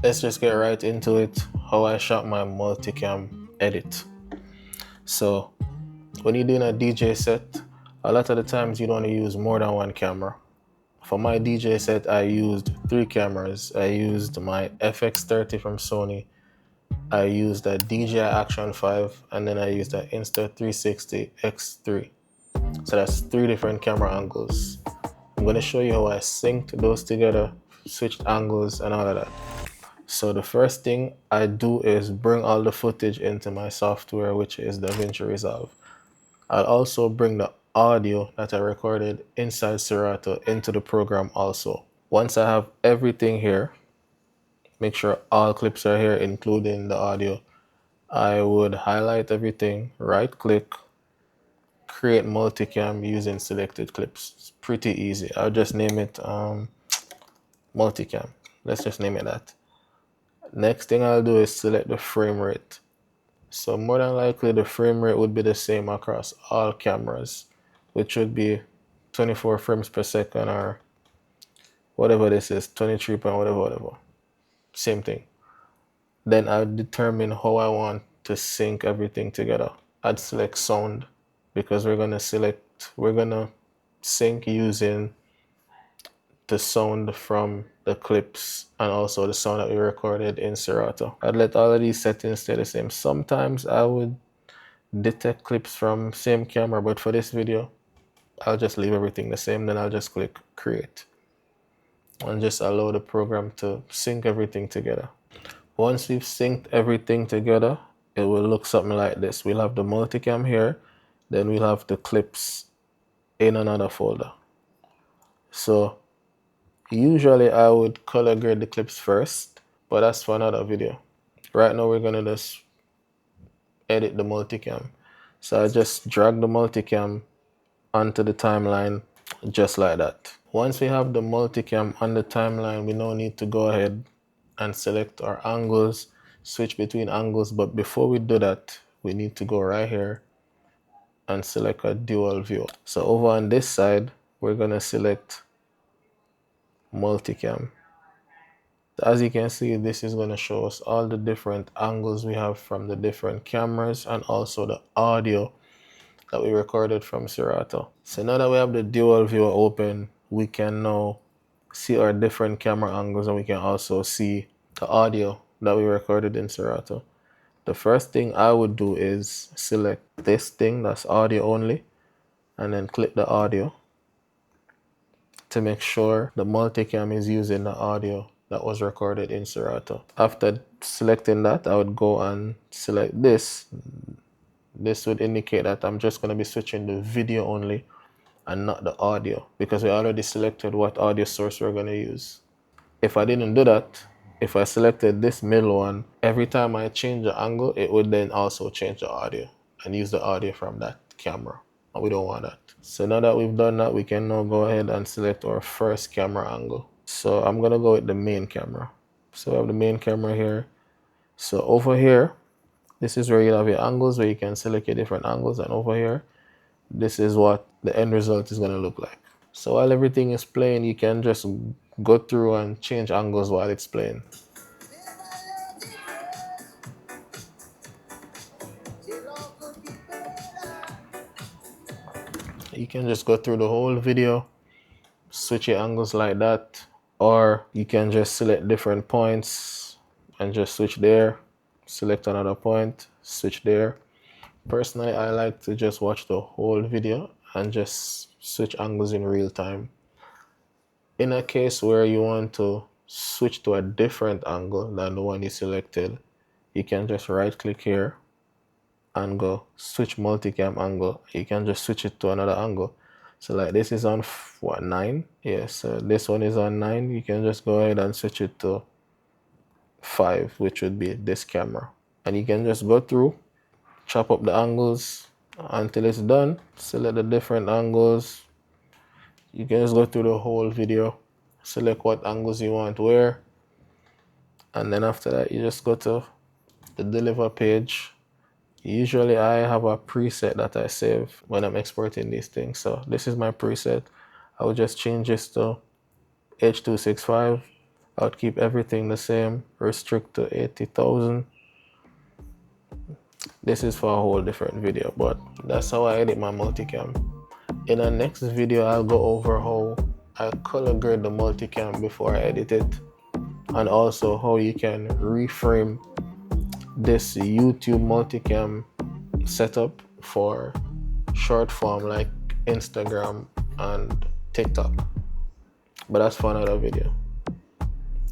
Let's just get right into it, how I shot my multicam edit. So when you're doing a DJ set, a lot of the times you don't want to use more than one camera. For my DJ set, I used 3 cameras. I used my FX30 from Sony, I used a DJI Action 5, and then I used the Insta360 X3. So that's 3 different camera angles. I'm going to show you how I synced those together, switched angles and all of that. So the first thing I do is bring all the footage into my software, which is Davinchi Resolve. I'll also bring the audio that I recorded inside Serato into the program also. Once I have everything here, make sure all clips are here, including the audio, I would highlight everything, right click, create multicam using selected clips. It's pretty easy. I'll just name it multicam. Let's just name it that. Next thing I'll do is select the frame rate. So more than likely the frame rate would be the same across all cameras, which would be 24 frames per second or whatever this is, 23 point whatever. Same thing. Then I'll determine how I want to sync everything together. I'd select sound because we're gonna sync using the sound from the clips and also the sound that we recorded in Serato. I'd let all of these settings stay the same. Sometimes I would detect clips from same camera, but for this video, I'll just leave everything the same. Then I'll just click create and just allow the program to sync everything together. Once we've synced everything together, it will look something like this. We'll have the multicam here, then we'll have the clips in another folder. So usually I would color grade the clips first, but that's for another video. Right now we're gonna just edit the multicam. So I just drag the multicam onto the timeline just like that. Once we have the multicam on the timeline, we now need to go ahead and select our angles, switch between angles. But before we do that, we need to go right here and select a dual view. So over on this side, we're gonna select multicam. As you can see, this is gonna show us all the different angles we have from the different cameras and also the audio that we recorded from Serato. So now that we have the dual view open, we can now see our different camera angles and we can also see the audio that we recorded in Serato. The first thing I would do is select this thing that's audio only and then click the audio to make sure the multicam is using the audio that was recorded in Serato. After selecting that, I would go and select this. This would indicate that I'm just going to be switching the video only and not the audio because we already selected what audio source we're going to use. If I didn't do that, if I selected this middle one, every time I change the angle, it would then also change the audio and use the audio from that camera. And we don't want that. So now that we've done that, we can now go ahead and select our first camera angle. So I'm going to go with the main camera. So we have the main camera here. So over here, this is where you have your angles where you can select your different angles. And over here, this is what the end result is going to look like. So while everything is playing, you can just go through and change angles while it's playing. You can just go through the whole video, switch your angles like that, or you can just select different points and just switch there, select another point, switch there. Personally, I like to just watch the whole video and just switch angles in real time. In a case where you want to switch to a different angle than the one you selected, you can just right click here and go switch multicam angle. You can just switch it to another angle. So like this is on what, 9? Yes, so this one is on 9. You can just go ahead and switch it to 5, which would be this camera. And you can just go through, chop up the angles until it's done. Select the different angles. You can just go through the whole video, select what angles you want where, and then after that you just go to the deliver page. Usually I have a preset that I save when I'm exporting these things. So this is my preset. I will just change this to H265 I'll keep everything the same, restrict to 80,000. This is for a whole different video, but that's how I edit my multicam. In the next video, I'll go over how I color grade the multicam before I edit it, and also how you can reframe this YouTube multicam setup for short form like Instagram and TikTok. But that's for another video.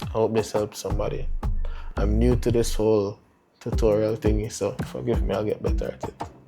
I hope this helps somebody. I'm new to this whole tutorial thingy, so forgive me, I'll get better at it.